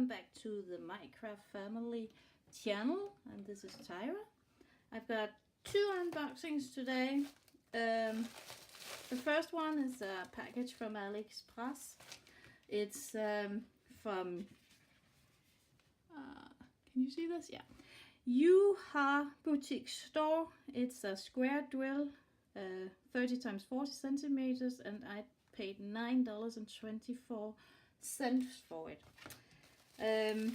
welcome back to the Minecraft family channel, and this is Tyra. I've got two unboxings today. The first one is a package from AliExpress. It's from, can you see this? Yeah. Yuha Boutique Store. It's a square drill, 30 times 40 centimeters, and I paid $9.24 for it. It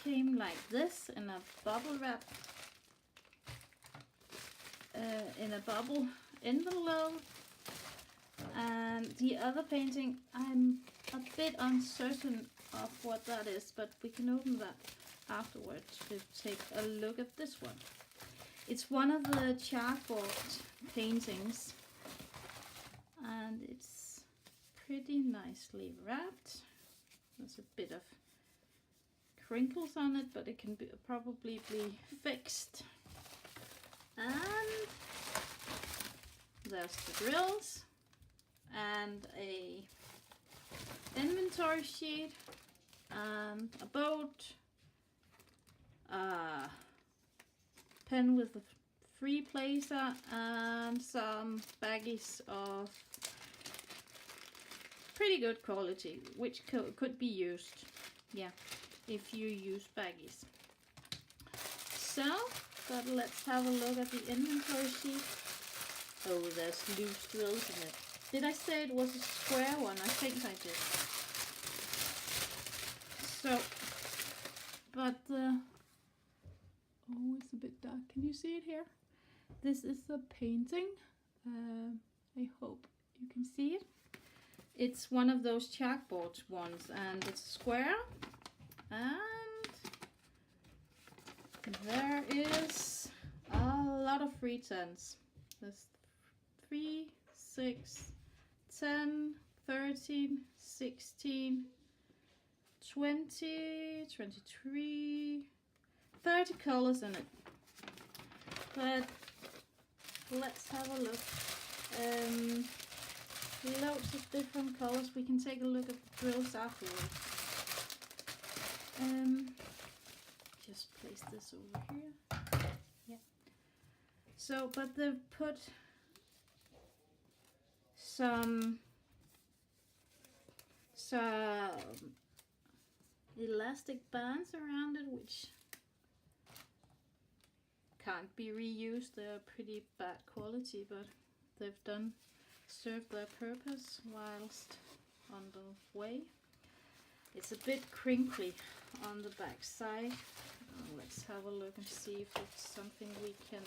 came like this in a bubble wrap, in a bubble envelope. And the other painting, I'm a bit uncertain of what that is, but we can open that afterwards to take a look at this one. It's one of the chalkboard paintings, and it's pretty nicely wrapped. There's a bit of crinkles on it, but it can probably be fixed. And there's the drills and a inventory sheet and a boat, a pen with a free placer, and some baggies of pretty good quality, which could be used, yeah, if you use baggies. So, but let's have a look at the inventory sheet. Oh, there's loose drills in it. Did I say it was a square one? I think I did. So, but oh, it's a bit dark. Can you see it here? This is a painting. I hope you can see it. It's one of those chalkboard ones, and it's square. And there is a lot of free tens. There's 3, 6, 10, 13, 16, 20, 23, 30 colors in it. But let's have a look. Loads of different colors. We can take a look at the drills afterwards. Just place this over here. Yeah. So, but they've put some elastic bands around it, which can't be reused. They're pretty bad quality, but they've served their purpose whilst on the way. It's a bit crinkly on the back side. Let's have a look and see if it's something we can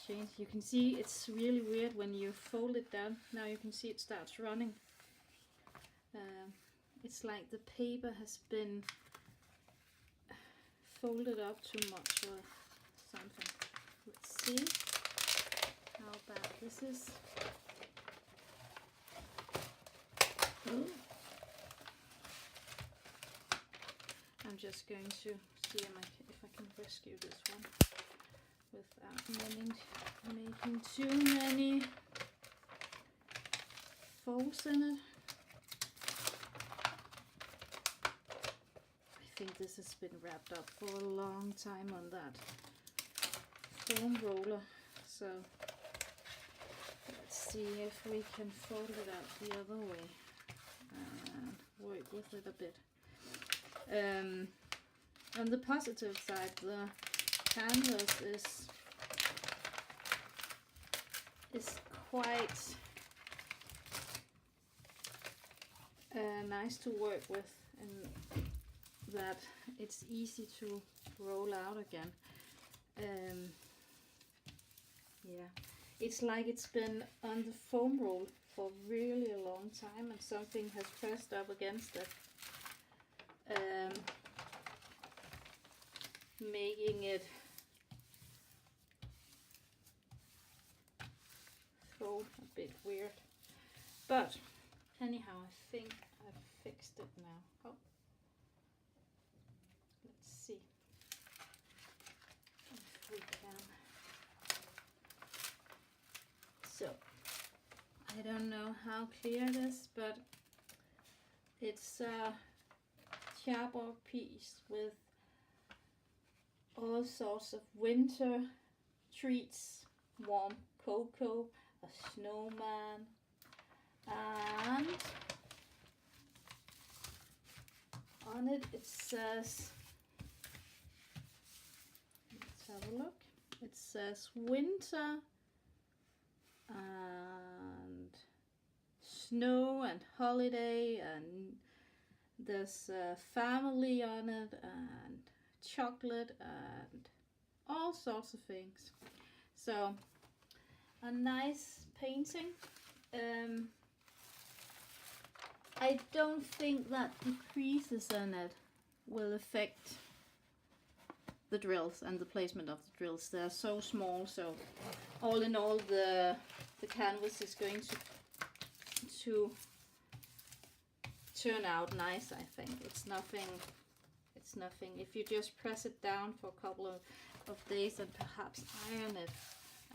change. You can see it's really weird when you fold it down. Now you can see it starts running. It's like the paper has been folded up too much or something. Let's see how bad this is. Ooh. I'm just going to see if I can rescue this one without making too many folds in it. I think this has been wrapped up for a long time on that foam roller. So let's see if we can fold it out the other way and work with it a bit. On the positive side, the canvas is quite nice to work with, and that it's easy to roll out again. Yeah, it's like it's been on the foam roll for really a long time, and something has pressed up against it, making it fold a bit weird. But anyhow, I think I've fixed it now. Oh, let's see if we can. So I don't know how clear it is, but it's sharper piece with all sorts of winter treats, warm cocoa, a snowman, and on it says, let's have a look, it says winter and snow and holiday, and there's family on it and chocolate and all sorts of things. So a nice painting. I don't think that the creases in it will affect the drills and the placement of the drills. They're so small, so all in all the canvas is going to turn out nice. I think it's nothing. If you just press it down for a couple of days and perhaps iron it,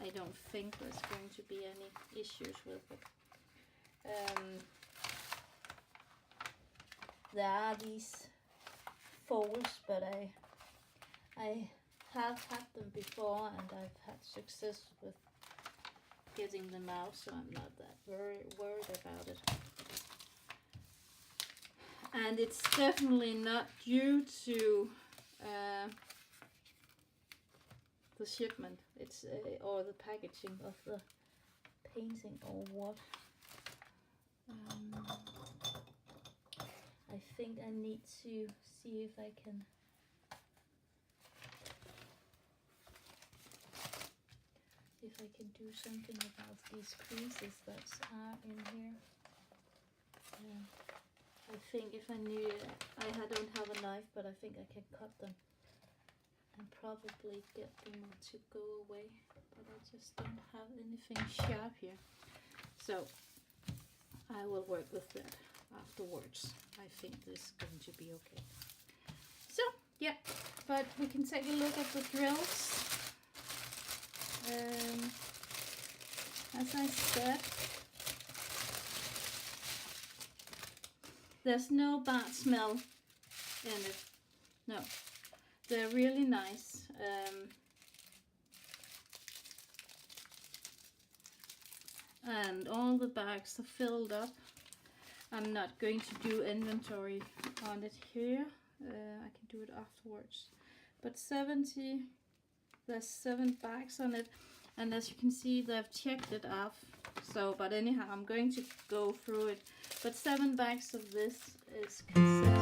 I don't think there's going to be any issues with it. There are these folds, but I have had them before and I've had success with getting them out, so I'm not that worried about it. And it's definitely not due to the shipment, it's or the packaging of the painting or what. I think I need to see if I can do something about these creases that are in here. I think if I knew, I don't have a knife, but I think I can cut them and probably get them to go away, but I just don't have anything sharp here, so I will work with that afterwards. I think this is going to be okay. So yeah, but we can take a look at the drills. As I said, there's no bad smell in it. No, they're really nice. And all the bags are filled up. I'm not going to do inventory on it here. I can do it afterwards. But there's 7 bags on it, and as you can see, they've checked it off. So, but anyhow, I'm going to go through it. But 7 bags of this is consistent.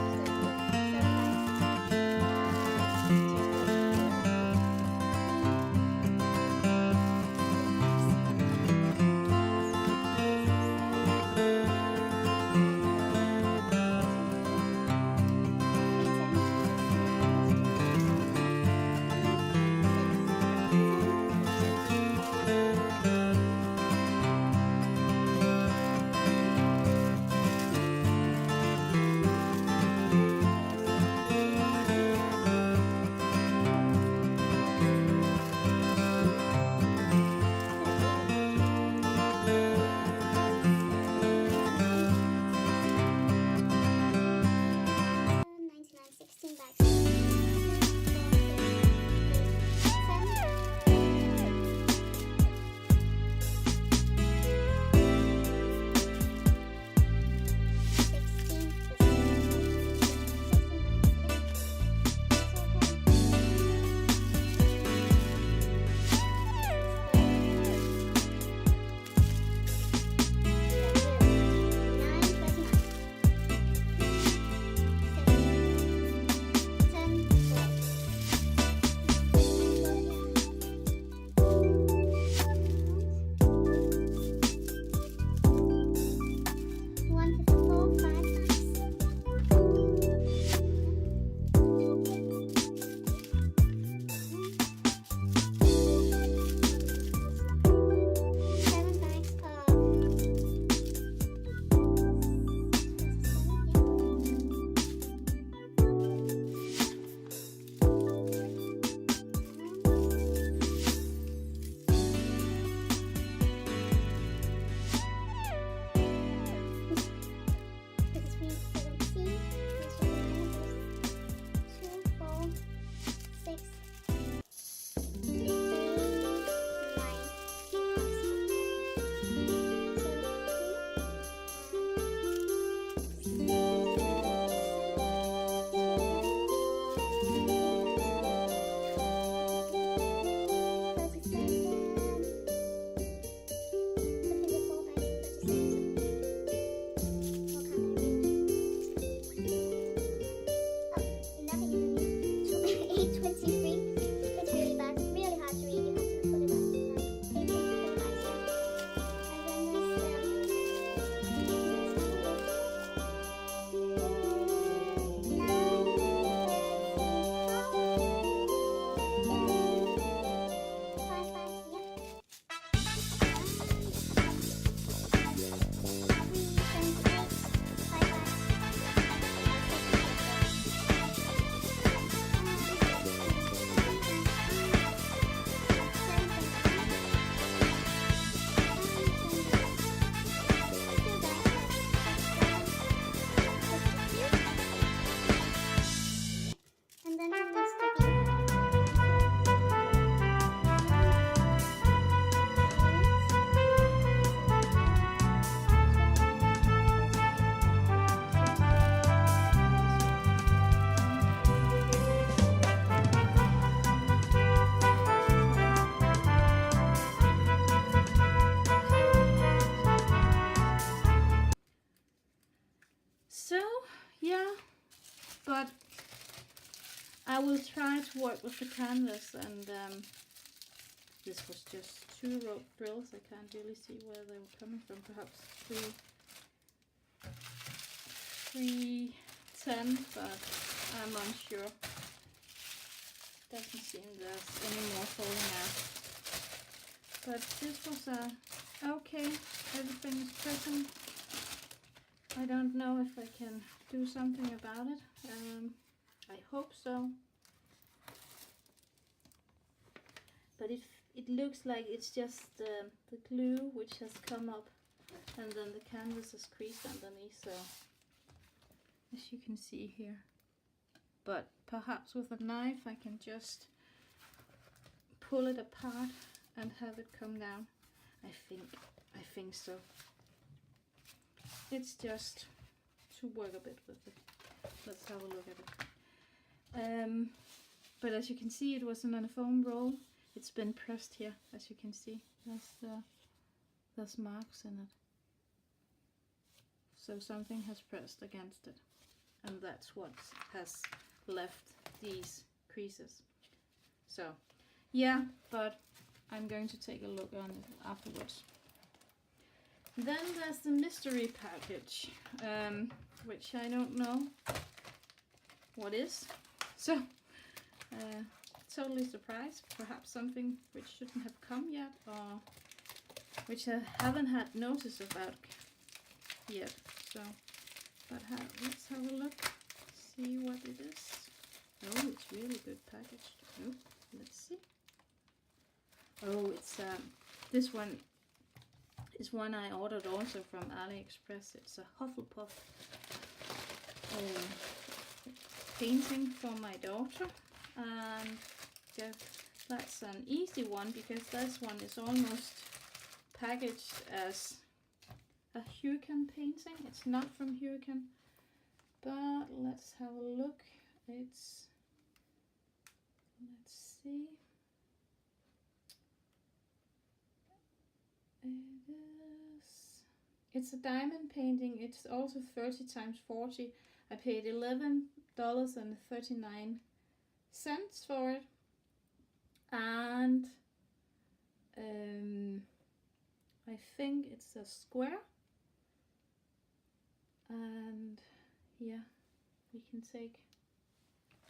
I will try to work with the canvas, and this was just 2 rope drills. I can't really see where they were coming from. Perhaps 310, but I'm unsure. Doesn't seem there's any more falling out. But this was okay. Everything is present. I don't know if I can do something about it. I hope so. But it looks like it's just the glue which has come up, and then the canvas is creased underneath, so as you can see here. But perhaps with a knife I can just pull it apart and have it come down. I think so. It's just to work a bit with it. Let's have a look at it. But as you can see, it wasn't on a foam roll. It's been pressed here, as you can see. There's marks in it. So something has pressed against it, and that's what has left these creases. So yeah, but I'm going to take a look on it afterwards. Then there's the mystery package, which I don't know what is. So totally surprised. Perhaps something which shouldn't have come yet, or which I haven't had notice about yet. So, but let's have a look, see what it is. Oh, it's really good packaged. Oh, let's see. Oh, it's this one is one I ordered also from AliExpress. It's a Huffelpuff painting for my daughter, and that's an easy one because this one is almost packaged as a Hurricane painting. It's not from Hurricane, but let's have a look. Let's see. It's a diamond painting. It's also 30 times 40. I paid $11.39 for it, and I think it's a square. And yeah, we can take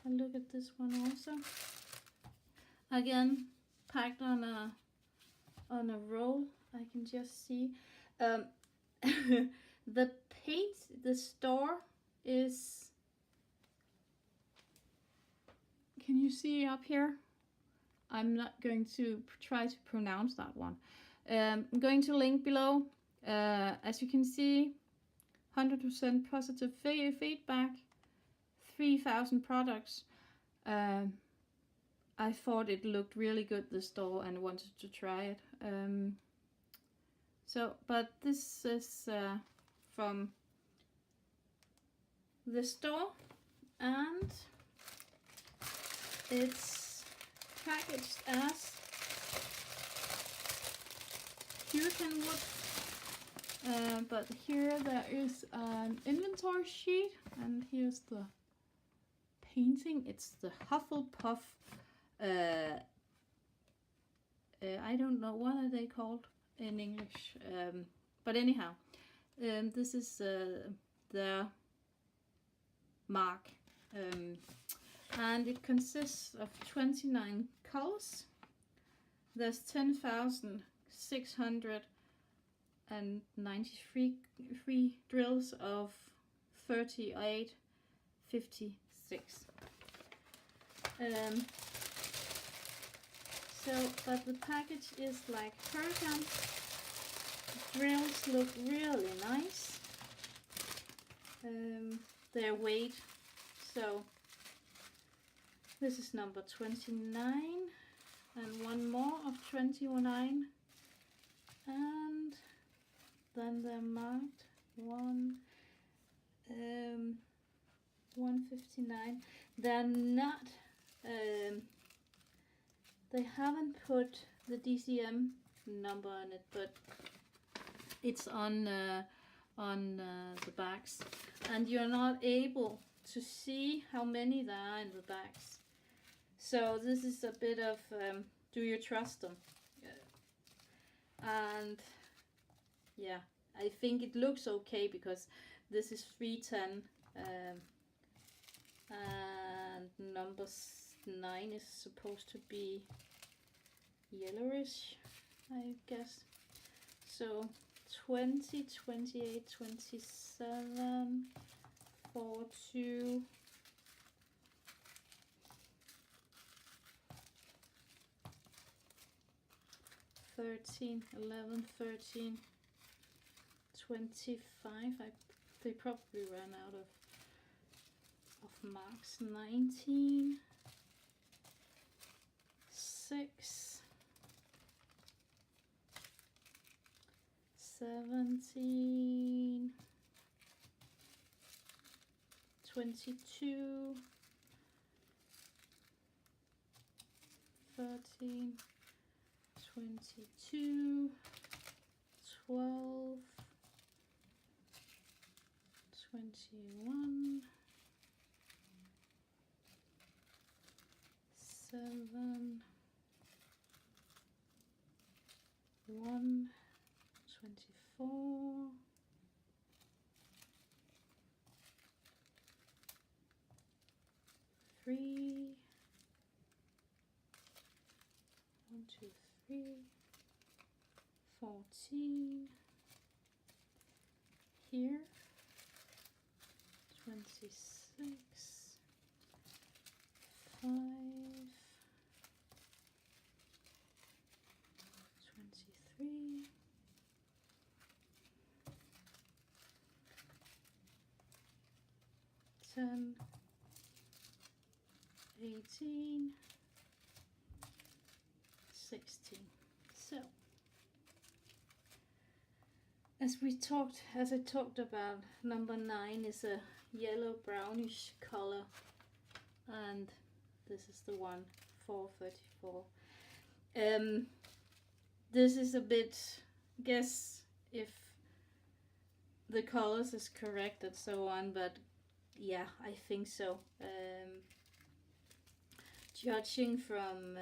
a look at this one also. Again, packed on a roll. I can just see the paint. The store is. Can you see up here? I'm not going to try to pronounce that one. I'm going to link below. As you can see, 100% positive feedback, 3,000 products. I thought it looked really good, the store, and wanted to try it. But this is from the store, and it's packaged as Hurricane wood. But here there is an inventory sheet, and here's the painting. It's the Huffelpuff. I don't know, what are they called in English? But anyhow, this is the mark, and it consists of 29 colors. There's 10,693 drills of 3856. But the package is like Hurricane. The drills look really nice. Their weight. So this is number 29, and one more of 29, and then they're marked 159. They're not. They haven't put the DCM number on it, but it's on the backs, and you're not able to see how many there are in the backs. So this is a bit of do you trust them? And yeah, I think it looks okay because this is 310 and number 9 is supposed to be yellowish, I guess. So 20, 28, 27, 42, 13, 11, 13, 25. They probably ran out of marks. 19, 6, 17, 22, 13, 22, 12, 21, 7, 1, 24, 3, 1, 2, 3, 14, here, 26, 5, 23, 10, 18, 16. So as I talked about, number 9 is a yellow brownish color, and this is the one, 434. This is a bit, guess if the colors is correct and so on, but yeah, I think so. Judging from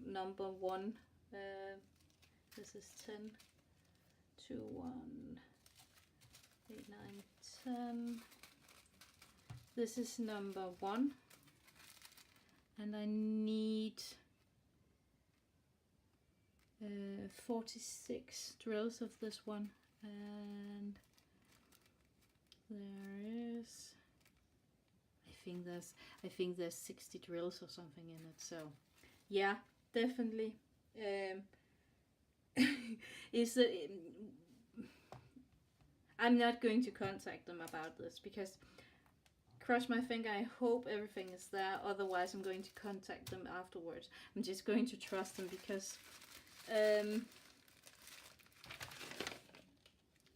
number 1, this is 10, 2, 1, 8, 9, 10. This is number 1, and I need 46 drills of this one, and there is, I think there's 60 drills or something in it. So yeah, definitely I'm not going to contact them about this, because cross my finger, I hope everything is there, otherwise I'm going to contact them afterwards. I'm just going to trust them, because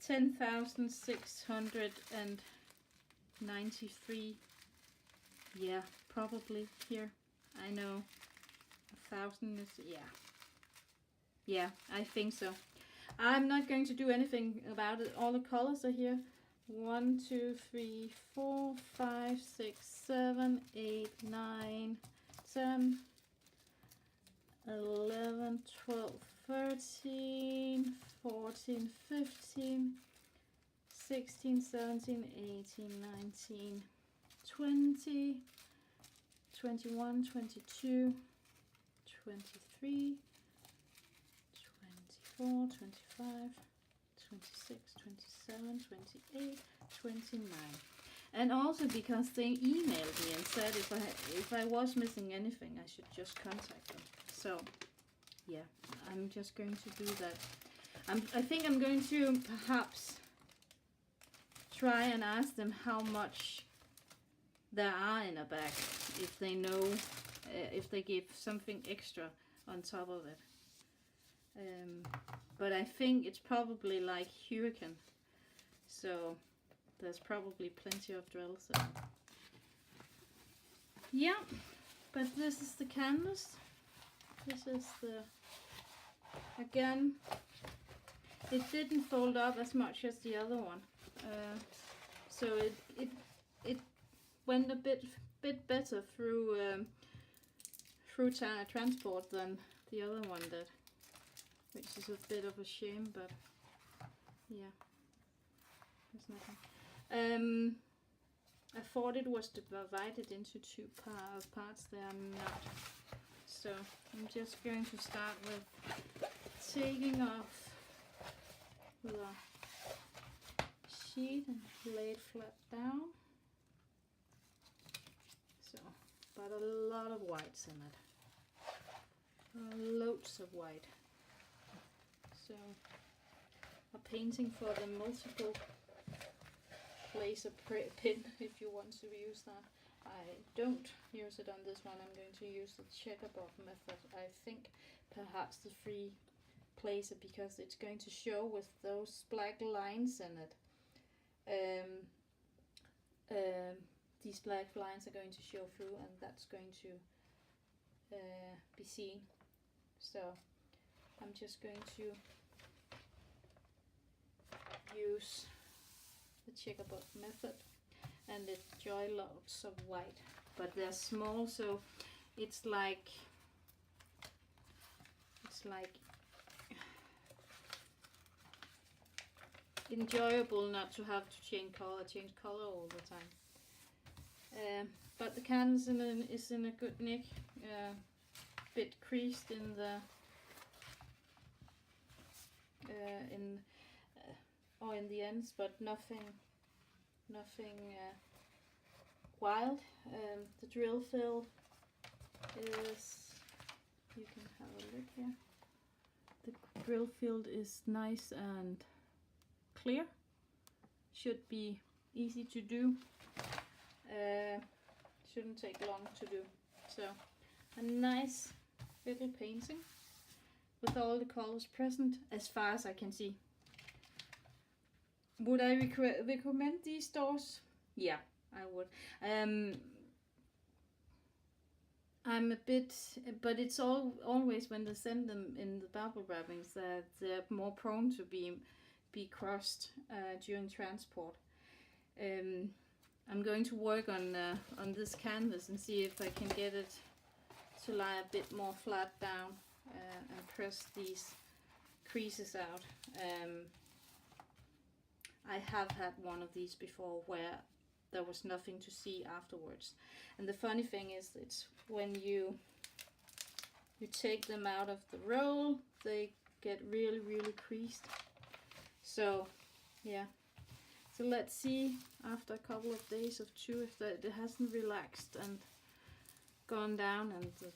10,693, yeah, probably here. I know 1,000 is, yeah, I think so. I'm not going to do anything about it. All the colors are here. 1, 2, 3, 4, 5, 6, 7, 8, 9, 10, 11, 12, 13, 14, 15, 16, 17, 18, 19, 20, 21, 22, 23, 24, 25, 26, 27, 28, 29. And also because they emailed me and said if I was missing anything, I should just contact them. So yeah, I'm just going to do that. I think I'm going to perhaps try and ask them how much there are in a bag, if they know, if they give something extra on top of it. But I think it's probably like hurricane, so there's probably plenty of drills there. Yeah, but this is the canvas. This is the, again, it didn't fold up as much as the other one, so it went a bit better through through transport than the other one did, which is a bit of a shame, but yeah, there's nothing. I thought it was divided into two parts. They are not. So I'm just going to start with taking off the sheet and lay it flat down. So, but a lot of whites in it. Loads of white. So, a painting for the multiple laser pin, if you want to use that. I don't use it on this one. I'm going to use the checkerboard method. I think perhaps the free placer, because it's going to show with those black lines in it. These black lines are going to show through, and that's going to be seen. So I'm just going to use the checkerboard method and enjoy lots of white, but they're small, so it's like enjoyable not to have to change color all the time. But the canvas is in a good nick, bit creased in the in the ends, but nothing wild. The drill fill is, you can have a look here, the drill field is nice and clear, should be easy to do, shouldn't take long to do. So a nice little painting with all the colors present as far as I can see. Would I recommend these stores? Yeah, I would. I'm a bit, but it's always when they send them in the bubble wrappings that they're more prone to be crushed during transport. I'm going to work on this canvas and see if I can get it to lie a bit more flat down and press these creases out. I have had one of these before where there was nothing to see afterwards, and the funny thing is, it's when you take them out of the roll, they get really creased. So yeah, so let's see after a couple of days of if it hasn't relaxed and gone down and the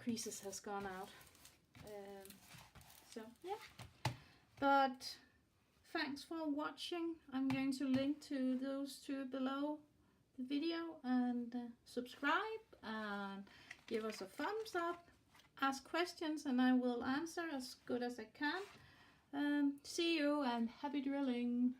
creases has gone out. So yeah, but thanks for watching. I'm going to link to those two below the video, and subscribe and give us a thumbs up, ask questions, and I will answer as good as I can. See you and happy drilling.